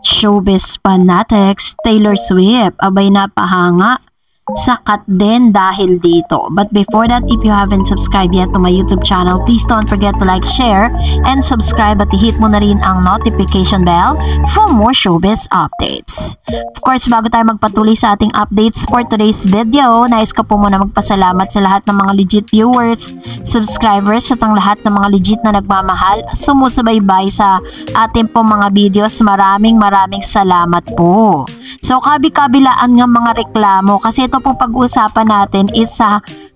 Showbiz fanatics, Taylor Swift, abay napahanga. Sakat din dahil dito. But before that, if you haven't subscribed yet to my YouTube channel, please don't forget to like, share, and subscribe at i-hit mo na rin ang notification bell for more showbiz updates. Of course, bago tayo magpatuloy sa ating updates for today's video, nais ko po muna magpasalamat sa lahat ng mga legit viewers, subscribers at ang lahat ng mga legit na nagmamahal, sumusubaybay sa ating po mga videos. Maraming salamat po. So, kabi-kabilaan nga mga reklamo kasi ito pong pag-uusapan natin is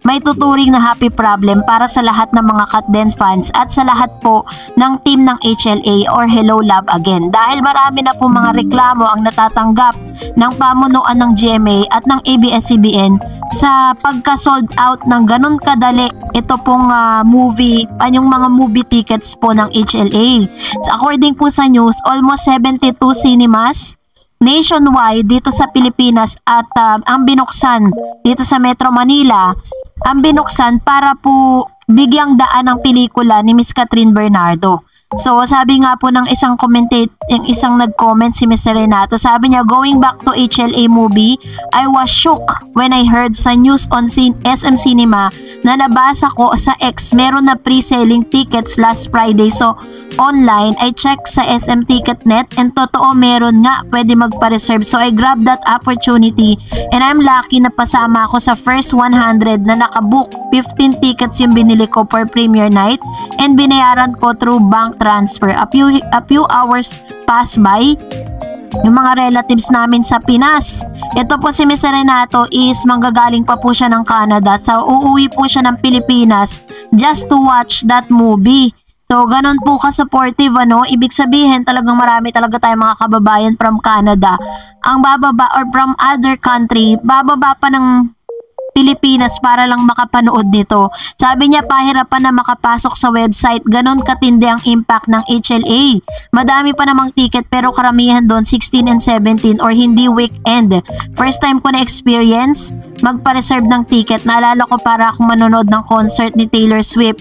may tuturing na happy problem para sa lahat ng mga Katden fans at sa lahat po ng team ng HLA or Hello Love Again. Dahil marami na po mga reklamo ang natatanggap ng pamunuan ng GMA at ng ABS-CBN sa pagka-sold out ng ganun kadali ito pong yung mga movie tickets po ng HLA. So, according po sa news, almost 72 cinemas nationwide dito sa Pilipinas at ang binuksan dito sa Metro Manila, ang binuksan para po bigyang daan ang pelikula ni Miss Catherine Bernardo. So, sabi nga po ng isang nag-comment si Mr. Renato, sabi niya, going back to HLA movie, I was shook when I heard sa news on SM Cinema na nabasa ko sa X, meron na pre-selling tickets last Friday. So, online, I check sa SM Ticketnet and totoo meron nga pwede magpa-reserve. So, I grabbed that opportunity and I'm lucky na pasama ako sa first 100 na nakabook. 15 tickets yung binili ko for premiere night and binayaran ko through bank transfer. A few hours pass by, yung mga relatives namin sa Pinas. Ito po si Mr. Renato is manggagaling pa po siya ng Canada. So, uuwi po siya ng Pilipinas just to watch that movie. So, ganun po ka-supportive, ano? Ibig sabihin, talagang marami talaga tayong mga kababayan from Canada. Ang bababa or from other country, bababa pa ng Pilipinas para lang makapanood nito. Sabi niya, pahirapan na makapasok sa website. Ganon katindi ang impact ng HLA. Madami pa namang ticket pero karamihan doon 16 and 17 or hindi weekend. First time ko na experience magpa-reserve ng ticket. Naalala ko para akong manonood ng concert ni Taylor Swift,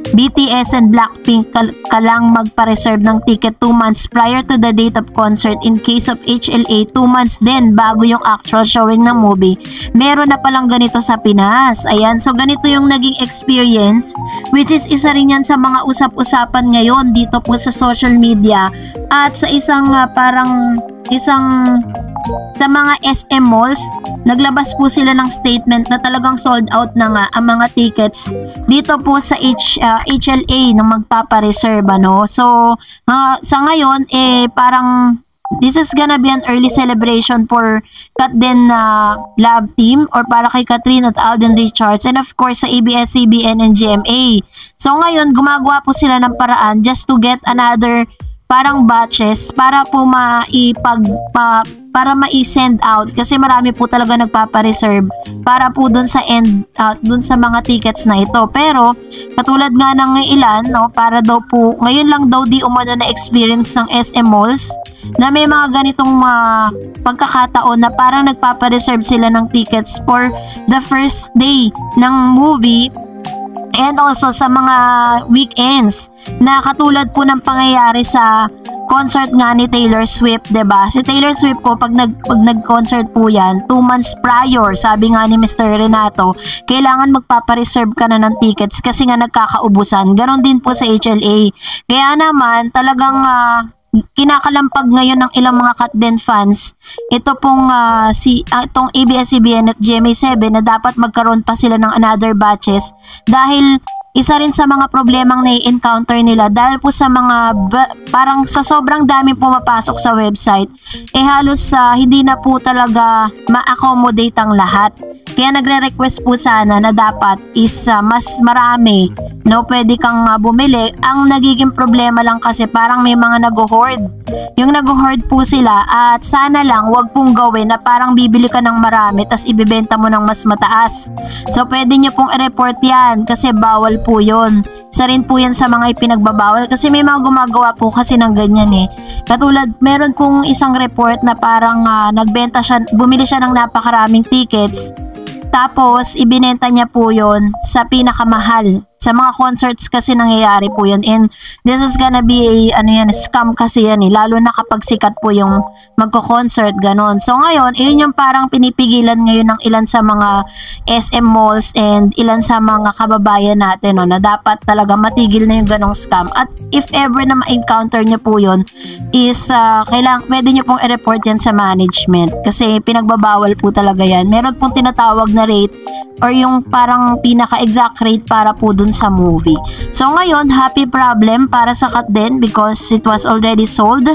BTS and Blackpink ka lang magpa-reserve ng ticket 2 months prior to the date of concert. In case of HLA, 2 months din bago yung actual showing ng movie. Meron na palang ganito sa Pinas. Ayan, so ganito yung naging experience, which is isa rin yan sa mga usap-usapan ngayon dito po sa social media at sa sa mga SM malls. Naglabas po sila ng statement na talagang sold out na nga ang mga tickets dito po sa HLA na magpapareserve, ano. So, sa ngayon, parang this is gonna be an early celebration for Katden Love Team or para kay Catherine at Alden Richards and of course sa ABS-CBN and GMA. So, ngayon, gumagawa po sila ng paraan just to get another parang batches para po para ma-send out kasi marami po talaga nagpapa-reserve para po dun sa dun sa mga tickets na ito. Pero katulad nga ng ilan, no, para daw po ngayon lang daw di umano na experience ng SM malls na may mga ganitong pagkakataon na parang nagpapa-reserve sila ng tickets for the first day ng movie and also sa mga weekends na katulad po ng pangyayari sa concert nga ni Taylor Swift, 'di ba? Si Taylor Swift po pag nag-concert po 'yan, 2 months prior, sabi nga ni Mr. Renato, kailangan magpapa-reserve ka na ng tickets kasi nga nagkakaubusan. Ganon din po sa HLA. Kaya naman talagang kinakalampag ngayon ng ilang mga Katden fans ito pong itong ABS-CBN at GMA7 na dapat magkaroon pa sila ng another batches dahil isa rin sa mga problemang nai-encounter nila dahil po sa mga parang sa sobrang dami pumapasok sa website halos hindi na po talaga ma-accommodate ang lahat. Kaya nagre-request po sana na dapat is mas marami, no, pwede kang bumili. Ang nagiging problema lang kasi parang may mga nag-hoard. Yung nag-hoard po sila at sana lang wag pong gawin na parang bibili ka ng marami tas ibebenta mo ng mas mataas. So pwede nyo pong i-report yan kasi bawal po yun. Isa rin po yan sa mga ipinagbabawal kasi may mga gumagawa po kasi ng ganyan eh. Katulad meron pong isang report na parang bumili siya ng napakaraming tickets. Tapos, ibinenta niya po yon sa pinakamahal Sa mga concerts kasi nangyayari po yun. And this is gonna be a, scam kasi yan eh. Lalo na kapag sikat po yung magko-concert, ganon. So ngayon, yun yung parang pinipigilan ngayon ng ilan sa mga SM malls and ilan sa mga kababayan natin, no, na dapat talaga matigil na yung ganong scam. At if ever na ma-encounter nyo po yun, is pwede nyo pong i-report yan sa management. Kasi pinagbabawal po talaga yan. Meron pong tinatawag na rate or yung parang pinaka-exact rate para po dun sa movie. So ngayon, happy problem para sa Kat din because it was already sold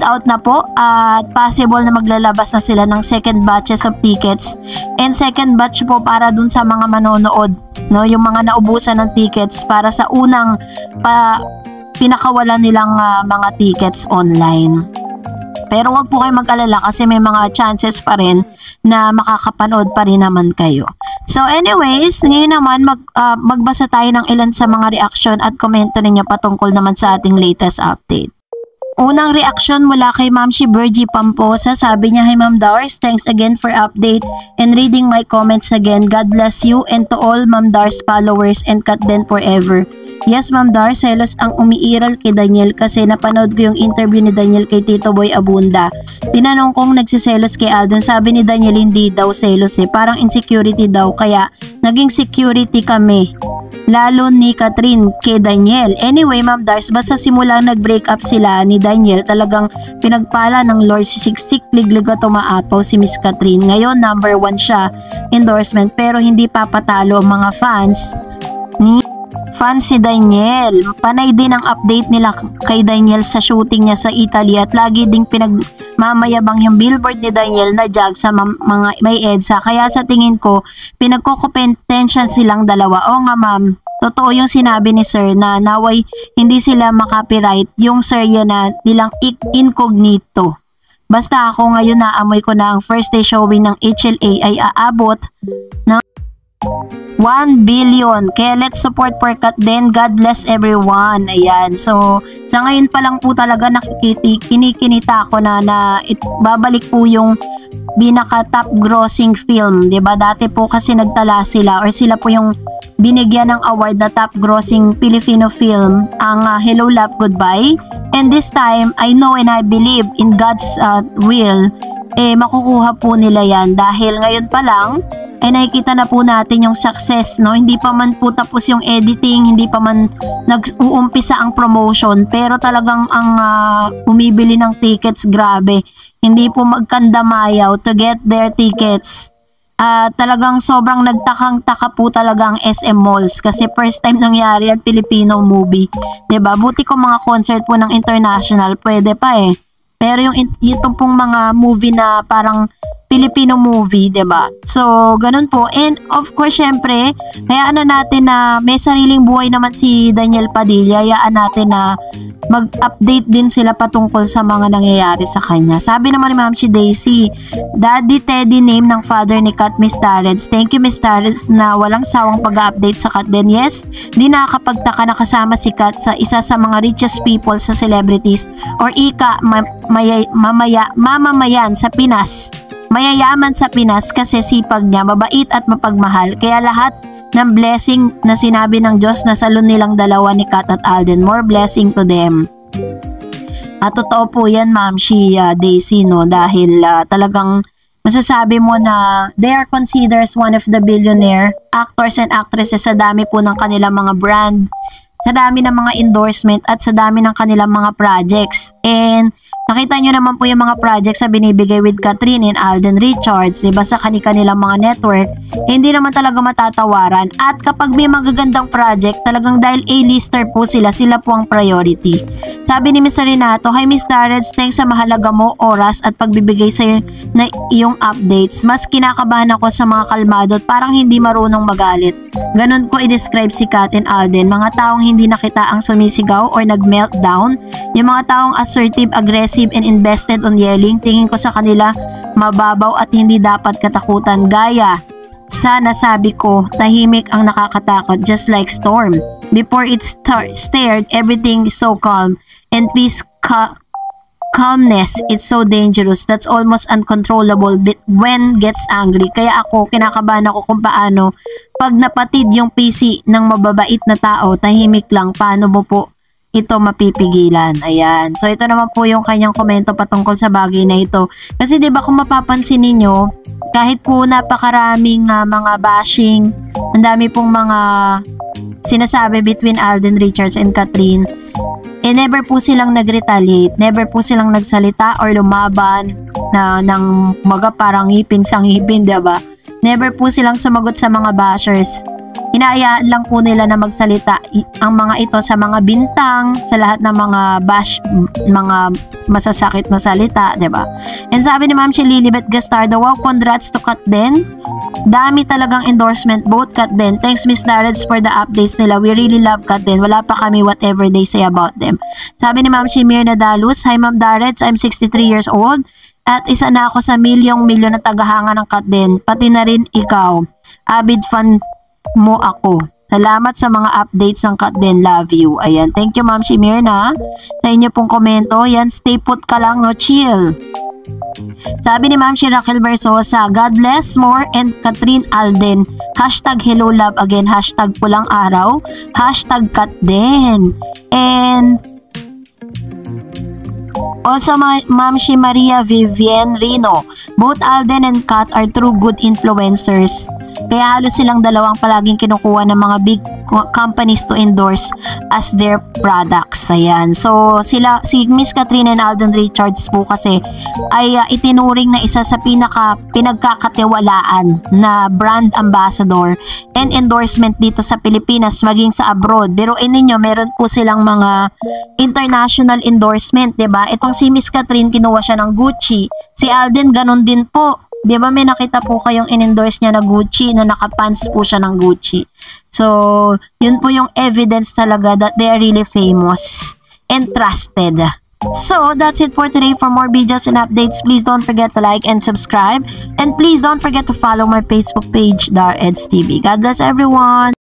out na po at possible na maglalabas na sila ng second batches of tickets and second batch po para dun sa mga manonood, no, yung mga naubusan ng tickets para sa unang pinakawalan nilang mga tickets online. Pero wag po kayo mag-alala kasi may mga chances pa rin na makakapanood pa rin naman kayo. So anyways, ngayon naman magbasa tayo ng ilan sa mga reaction at komento ninyo patungkol naman sa ating latest update. Unang reaction mula kay Ma'am Shibergy Pamposa, sabi niya, "Hi Ma'am Dars, thanks again for update and reading my comments again. God bless you and to all Ma'am Dars followers and Kat din forever. Yes Ma'am Dars, selos ang umiiral kay Daniel kasi napanood ko yung interview ni Daniel kay Tito Boy Abunda. Tinanong kong nagsiselos kay Alden, sabi ni Daniel hindi daw selos parang insecurity daw kaya naging security kami. Lalo ni Catherine kay Daniel. Anyway, Ma'am Dars, basta simula nag-break up sila ni Daniel, talagang pinagpala ng Lord si Siksik, liglig at umaapaw si Miss Catherine. Ngayon, number 1 siya, endorsement, pero hindi papatalo ang mga fans si Daniel. Panay din ang update nila kay Daniel sa shooting niya sa Italy at lagi ding pinagmamayabang yung billboard ni Daniel na jag sa mga may EDSA. Kaya sa tingin ko, pinagkokompetensya silang dalawa. O nga ma'am, totoo yung sinabi ni Sir na naway hindi sila makapiright yung serye na nilang incognito. Basta ako ngayon naamoy ko na ang first day showing ng HLA ay aabot ng 1 billion. Kaya let's support for Kat din. God bless everyone. Ayan. So, sa ngayon pa lang po talaga kinikinita ako na babalik po yung binaka top grossing film. 'Di ba? Dati po kasi nagtala sila or sila po yung binigyan ng award na top grossing Filipino film ang Hello Love Goodbye. And this time, I know and I believe in God's will, makukuha po nila yan dahil ngayon pa lang ay nakikita na po natin yung success, no? Hindi pa man po tapos yung editing, hindi pa man nag-uumpisa ang promotion, pero talagang ang bumibili ng tickets, grabe. Hindi po magkandamayaw to get their tickets. Talagang sobrang nagtakang-taka po talaga ang SM Malls kasi first time nangyari ang Filipino movie. 'Di ba? Buti ko mga concert po ng international, pwede pa Pero yung pong mga movie na parang Filipino movie, 'di ba? So, ganun po. And of course, syempre, hayaan na natin na may sariling buhay naman si Daniel Padilla. Hayaan natin na mag-update din sila patungkol sa mga nangyayari sa kanya. Sabi naman ni Ma'am si Daisy, Daddy Teddy name ng father ni Kat, Miss Tarets. Thank you Miss Tarets na walang sawang pag-update sa Kat din. Yes, di nakakapagtaka na kasama si Kat sa isa sa mga richest people sa celebrities or ika mamamayan sa Pinas. Mayayaman sa Pinas kasi sipag niya, mabait at mapagmahal. Kaya lahat ng blessing na sinabi ng Diyos na salon nilang dalawa ni Kat at Alden. More blessing to them. At totoo po yan, Ma'am Daisy, no? Dahil talagang masasabi mo na they are considered one of the billionaire actors and actresses sa dami po ng kanilang mga brand, sa dami ng mga endorsement at sa dami ng kanilang mga projects. And nakita nyo naman po yung mga projects na binibigay with Catherine and Alden Richards, diba, sa kanilang mga network, hindi naman talaga matatawaran. At kapag may magagandang project, talagang dahil A-lister po sila po ang priority. Sabi ni Mr. Renato, "Hi Miss Tarets, thanks sa mahalaga mo, oras at pagbibigay sa na iyong updates. Mas kinakabahan ako sa mga kalmado at parang hindi marunong magalit. Ganon ko i-describe si Kat and Alden, mga taong hindi nakita ang sumisigaw or nag-meltdown, yung mga taong assertive, aggressive, and invested on yelling. Tingin ko sa kanila mababaw at hindi dapat katakutan. Gaya sa nasabi ko, tahimik ang nakakatakot, just like storm. Before it started, everything is so calm and peace calmness is so dangerous. That's almost uncontrollable when gets angry. Kaya ako, kinakabahan ako kung paano pag napatid yung PC ng mababait na tao, tahimik lang, paano mo po ito mapipigilan. Ayan. So, ito naman po yung kanyang komento patungkol sa bagay na ito. Kasi 'di ba kung mapapansin ninyo, kahit po napakaraming mga bashing, ang dami pong mga sinasabi between Alden Richards and Catherine, never po silang nag-retaliate, never po silang nagsalita or lumaban na ng parang ngipin sa ngipin, 'di ba? Never po silang sumagot sa mga bashers. Inaayaan lang po nila na magsalita ang mga ito sa mga bintang, sa lahat ng mga mga masasakit na salita, 'di ba? And sabi ni Ma'am si Lilibet Gastardo, wow, congrats to Katden. Dami talagang endorsement, both Katden. Thanks Miss Darreds for the updates nila. We really love Katden. Wala pa kami whatever they say about them. Sabi ni Ma'am si Mirna Dalus, hi Ma'am Darreds, I'm 63 years old at isa na ako sa milyong-milyon na tagahanga ng Katden. Pati na rin ikaw. Avid fan mo ako. Salamat sa mga updates ng Katden. Love you. Ayan. Thank you Ma'am Shimirna sa inyo pong komento. Yan, stay put ka lang, no? Chill. Sabi ni Ma'am si Raquel Bersosa, God bless more and Catherine Alden. Hashtag hello love again. Hashtag pulang araw. Hashtag Katden. And also, Ma'am si Maria Vivienne Rino. Both Alden and Kat are true good influencers. Kaya halos silang dalawang palaging kinukuha ng mga big companies to endorse as their products. Ayan. So, si Miss Catherine and Alden Richards po kasi ay itinuring na isa sa pinagkakatiwalaan na brand ambassador and endorsement dito sa Pilipinas maging sa abroad. Pero ninyo, meron po silang mga international endorsement, 'di ba? Itong si Miss Catherine kinuha siya ng Gucci. Si Alden ganun din po. 'Di ba may nakita po kayong in-endorse niya na Gucci na nakapants po siya ng Gucci. So, yun po yung evidence talaga that they are really famous and trusted. So, that's it for today. For more videos and updates, please don't forget to like and subscribe. And please don't forget to follow my Facebook page, Darreds TV. God bless everyone!